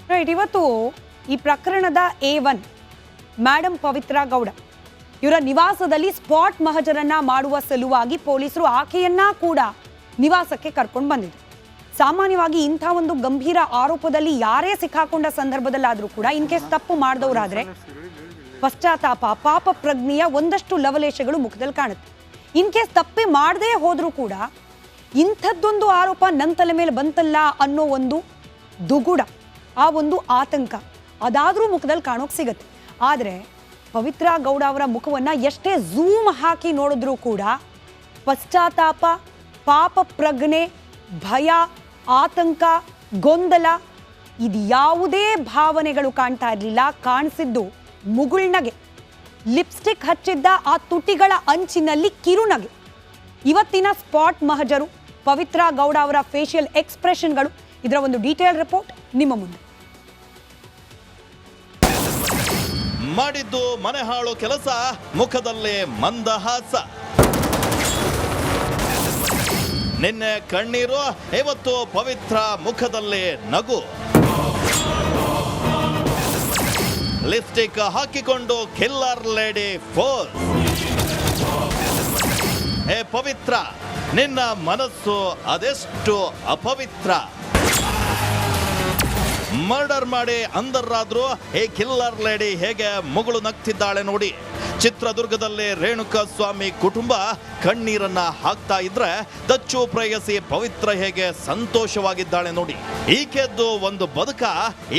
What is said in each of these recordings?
Right, ಇವತ್ತು ಈ ಪ್ರಕರಣದ A1 ಮೇಡಮ್ ಪವಿತ್ರ ಗೌಡ ಇವರ ನಿವಾಸದಲ್ಲಿ ಸ್ಪಾಟ್ ಮಹಜರನ್ನ ಮಾಡುವ ಸಲುವಾಗಿ ಪೊಲೀಸರು ಆಕೆಯನ್ನ ಕೂಡ ನಿವಾಸಕ್ಕೆ ಕರ್ಕೊಂಡು ಬಂದಿದ್ರು. ಸಾಮಾನ್ಯವಾಗಿ ಇಂಥ ಒಂದು ಗಂಭೀರ ಆರೋಪದಲ್ಲಿ ಯಾರೇ ಸಿಕ್ಕಾಕೊಂಡ ಸಂದರ್ಭದಲ್ಲಾದರೂ ಕೂಡ ಇನ್ ಕೇಸ್ ತಪ್ಪು ಮಾಡಿದವರಾದ್ರೆ ಪಶ್ಚಾತ್ತಾಪ, ಪಾಪ ಪ್ರಜ್ಞೆಯ ಒಂದಷ್ಟು ಲವಲೇಶಗಳು ಮುಖದಲ್ಲಿ ಕಾಣುತ್ತೆ. ಇನ್ ಕೇಸ್ ತಪ್ಪಿ ಮಾಡದೇ ಹೋದ್ರೂ ಕೂಡ ಇಂಥದ್ದೊಂದು ಆರೋಪ ನನ್ನ ತಲೆ ಮೇಲೆ ಬಂತಲ್ಲ ಅನ್ನೋ ಒಂದು ದುಗುಡ, ಆ ಒಂದು ಆತಂಕ ಅದಾದರೂ ಮುಖದಲ್ಲಿ ಕಾಣೋಕೆ ಸಿಗತ್ತೆ. ಆದರೆ ಪವಿತ್ರ ಗೌಡ ಅವರ ಮುಖವನ್ನು ಎಷ್ಟೇ ಝೂಮ್ ಹಾಕಿ ನೋಡಿದ್ರೂ ಕೂಡ ಪಶ್ಚಾತ್ತಾಪ, ಪಾಪ ಪ್ರಜ್ಞೆ, ಭಯ, ಆತಂಕ, ಗೊಂದಲ ಇದು ಯಾವುದೇ ಭಾವನೆಗಳು ಕಾಣ್ತಾ ಇರಲಿಲ್ಲ. ಕಾಣಿಸಿದ್ದು ಮುಗುಳ್ನಗೆ, ಲಿಪ್ಸ್ಟಿಕ್ ಹಚ್ಚಿದ್ದ ಆ ತುಟಿಗಳ ಅಂಚಿನಲ್ಲಿ ಕಿರುನಗೆ. ಇವತ್ತಿನ ಸ್ಪಾಟ್ ಮಹಜರು, ಪವಿತ್ರ ಗೌಡ ಅವರ ಫೇಶಿಯಲ್ ಎಕ್ಸ್ಪ್ರೆಷನ್ಗಳು, ಇದರ ಒಂದು ಡೀಟೇಲ್ ರಿಪೋರ್ಟ್ ನಿಮ್ಮ ಮುಂದೆ. ಮಾಡಿದ್ದು ಮನೆ ಹಾಳು ಕೆಲಸ, ಮುಖದಲ್ಲೇ ಮಂದಹಾಸ. ನಿನ್ನೆ ಕಣ್ಣೀರು, ಇವತ್ತು ಪವಿತ್ರ ಮುಖದಲ್ಲೇ ನಗು. ಲಿಪ್ಸ್ಟಿಕ್ ಹಾಕಿಕೊಂಡು ಕಿಲ್ಲರ್ ಲೇಡಿ ಫೋರ್ಸ್. ಹೇ ಪವಿತ್ರ, ನಿನ್ನ ಮನಸ್ಸು ಅದೆಷ್ಟು ಅಪವಿತ್ರ. ಮರ್ಡರ್ ಮಾಡಿ ಅಂದರಾದ್ರೂ ಹೇ ಕಿಲ್ಲರ್ ಲೇಡಿ ಹೇಗೆ ಮುಗುಳು ನಗ್ತಿದ್ದಾಳೆ ನೋಡಿ. ಚಿತ್ರದುರ್ಗದಲ್ಲಿ ರೇಣುಕಾ ಸ್ವಾಮಿ ಕುಟುಂಬ ಕಣ್ಣೀರನ್ನ ಹಾಕ್ತಾ ಇದ್ರೆ ದಚ್ಚು ಪ್ರೇಯಸಿ ಪವಿತ್ರ ಹೇಗೆ ಸಂತೋಷವಾಗಿದ್ದಾಳೆ ನೋಡಿ. ಈಕೆದ್ದು ಒಂದು ಬದುಕ,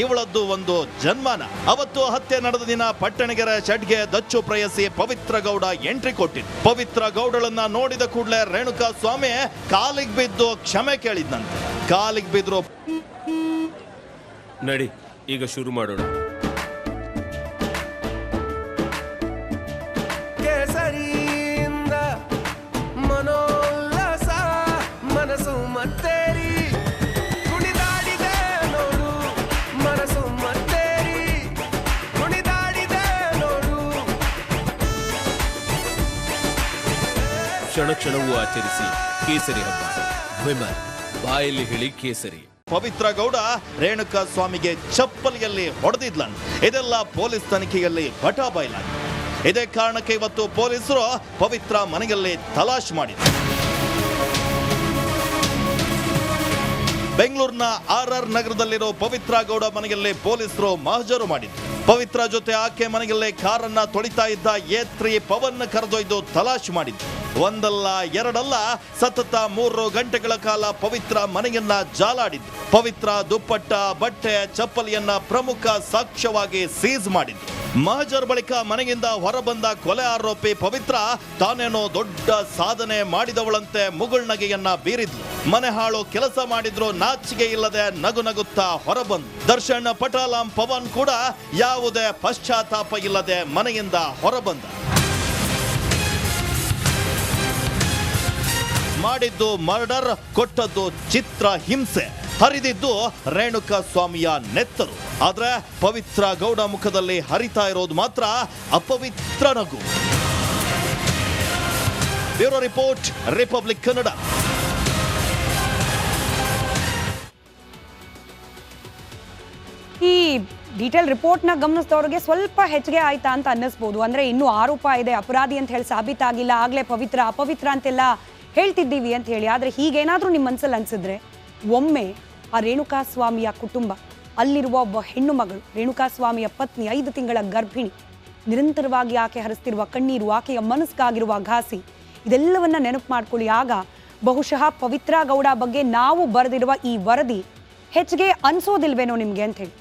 ಇವಳದ್ದು ಒಂದು ಜನ್ಮನ. ಅವತ್ತು ಹತ್ಯೆ ನಡೆದ ದಿನ ಪಟ್ಟಣಗೆರೆ ಶೆಡ್ಗೆ ದಚ್ಚು ಪ್ರೇಯಸಿ ಪವಿತ್ರ ಗೌಡ ಎಂಟ್ರಿ ಕೊಟ್ಟಿದ್ದು. ಪವಿತ್ರ ಗೌಡಳನ್ನ ನೋಡಿದ ಕೂಡಲೇ ರೇಣುಕಾ ಸ್ವಾಮಿ ಕಾಲಿಗೆ ಬಿದ್ದು ಕ್ಷಮೆ ಕೇಳಿದ್ನಂತೆ. ಕಾಲಿಗೆ ಬಿದ್ರು. ನಡಿ, ಈಗ ಶುರು ಮಾಡೋಣ. ಕೇಸರಿಯಿಂದ ಮನೋಲ್ಲಾಸ, ಮನಸ್ಸು ಮತ್ತೇರಿ ಕುಣಿದಾಡಿದೆ ನೋಡು, ಮನಸ್ಸು ಮತ್ತೇರಿ ಕುಣಿದಾಡಿದೆ ನೋಡು. ಕ್ಷಣ ಕ್ಷಣವೂ ಆಚರಿಸಿ ಕೇಸರಿ ಹಬ್ಬ. ವಿಮಲ್ ಬಾಯಲ್ಲಿ ಹೇಳಿ ಕೇಸರಿ. ಪವಿತ್ರ ಗೌಡ ರೇಣುಕಾ ಸ್ವಾಮಿಗೆ ಚಪ್ಪಲಿಯಲ್ಲಿ ಹೊಡೆದಿದ್ಲನ್. ಇದೆಲ್ಲ ಪೊಲೀಸ್ ತನಿಖೆಯಲ್ಲಿ ಬಟಾಬಯಲಾಗಿದೆ. ಇದೇ ಕಾರಣಕ್ಕೆ ಇವತ್ತು ಪೊಲೀಸರು ಪವಿತ್ರ ಮನೆಯಲ್ಲಿ ತಲಾಶ್ ಮಾಡಿದ್ರು. ಬೆಂಗಳೂರಿನ RR ನಗರದಲ್ಲಿರೋ ಪವಿತ್ರ ಗೌಡ ಮನೆಯಲ್ಲಿ ಪೊಲೀಸರು ಮಹಜರು ಮಾಡಿದ್ರು. ಪವಿತ್ರ ಜೊತೆ ಆಕೆ ಮನೆಯಲ್ಲೇ ಕಾರನ್ನ ತೊಳಿತಾ ಇದ್ದ A3 ಪವನ್ ಕರೆದೊಯ್ದು ತಲಾಶ್ ಮಾಡಿದ್ರು. ಒಂದಲ್ಲ ಎರಡಲ್ಲ, ಸತತ 3 ಗಂಟೆಗಳ ಕಾಲ ಪವಿತ್ರ ಮನೆಯನ್ನ ಜಾಲಾಡಿದ್ರು. ಪವಿತ್ರ ದುಪ್ಪಟ್ಟ, ಬಟ್ಟೆ, ಚಪ್ಪಲಿಯನ್ನ ಪ್ರಮುಖ ಸಾಕ್ಷ್ಯವಾಗಿ ಸೀಸ್ ಮಾಡಿದ್ರು. ಮಹಜರ್ ಬಳಿಕ ಮನೆಯಿಂದ ಹೊರಬಂದ ಕೊಲೆ ಆರೋಪಿ ಪವಿತ್ರ ತಾನೇನೋ ದೊಡ್ಡ ಸಾಧನೆ ಮಾಡಿದವಳಂತೆ ಮುಗುಳ್ನಗೆಯನ್ನ ಬೀರಿದ್ಲು. ಮನೆ ಹಾಳು ಕೆಲಸ ಮಾಡಿದ್ರು ನಾಚಿಕೆ ಇಲ್ಲದೆ ನಗು ನಗುತ್ತಾ ಹೊರಬಂದು. ದರ್ಶನ್, ಪಟಾಲಂ, ಪವನ್ ಕೂಡ ಯಾವುದೇ ಪಶ್ಚಾತ್ತಾಪ ಇಲ್ಲದೆ ಮನೆಯಿಂದ ಹೊರಬಂದ. ಮಾಡಿದ್ದು ಮರ್ಡರ್, ಕೊಟ್ಟದ್ದು ಚಿತ್ರ ಹಿಂಸೆ, ಹರಿದಿದ್ದು ರೇಣುಕಾ ಸ್ವಾಮಿಯ ನೆತ್ತರು. ಆದ್ರೆ ಪವಿತ್ರ ಗೌಡ ಮುಖದಲ್ಲಿ ಹರಿತಾ ಇರೋದು ಮಾತ್ರ ಅಪವಿತ್ರ ನಗು. Bureau report, republic Kannada. ಈ ಡೀಟೇಲ್ ರಿಪೋರ್ಟ್ನ ಗಮನಿಸಿದವ್ರಿಗೆ ಸ್ವಲ್ಪ ಹೆಚ್ಚಿಗೆ ಆಯ್ತಾ ಅಂತ ಅನ್ನಿಸ್ಬೋದು. ಅಂದರೆ ಇನ್ನೂ ಆರೋಪ ಇದೆ, ಅಪರಾಧಿ ಅಂತ ಹೇಳಿ ಸಾಬೀತಾಗಿಲ್ಲ, ಆಗಲೇ ಪವಿತ್ರ ಅಪವಿತ್ರ ಅಂತೆಲ್ಲ ಹೇಳ್ತಿದ್ದೀವಿ ಅಂತ ಹೇಳಿ. ಆದರೆ ಹೀಗೇನಾದರೂ ನಿಮ್ಮ ಮನಸ್ಸಲ್ಲಿ ಅನಿಸಿದ್ರೆ ಒಮ್ಮೆ ಆ ರೇಣುಕಾ ಸ್ವಾಮಿಯ ಕುಟುಂಬ, ಅಲ್ಲಿರುವ ಒಬ್ಬ ಹೆಣ್ಣು ಮಗಳು, ರೇಣುಕಾ ಸ್ವಾಮಿಯ ಪತ್ನಿ, 5 ತಿಂಗಳ ಗರ್ಭಿಣಿ, ನಿರಂತರವಾಗಿ ಆಕೆ ಹರಿಸ್ತಿರುವ ಕಣ್ಣೀರು, ಆಕೆಯ ಮನಸ್ಸಿಗಾಗಿರುವ ಘಾಸಿ, ಇದೆಲ್ಲವನ್ನ ನೆನಪು ಮಾಡ್ಕೊಳ್ಳಿ. ಆಗ ಬಹುಶಃ ಪವಿತ್ರ ಗೌಡ ಬಗ್ಗೆ ನಾವು ಬರೆದಿರುವ ಈ ವರದಿ ಹೆಚ್ಚಿಗೆ ಅನಿಸೋದಿಲ್ವೇನೋ ನಿಮಗೆ ಅಂತ ಹೇಳಿ.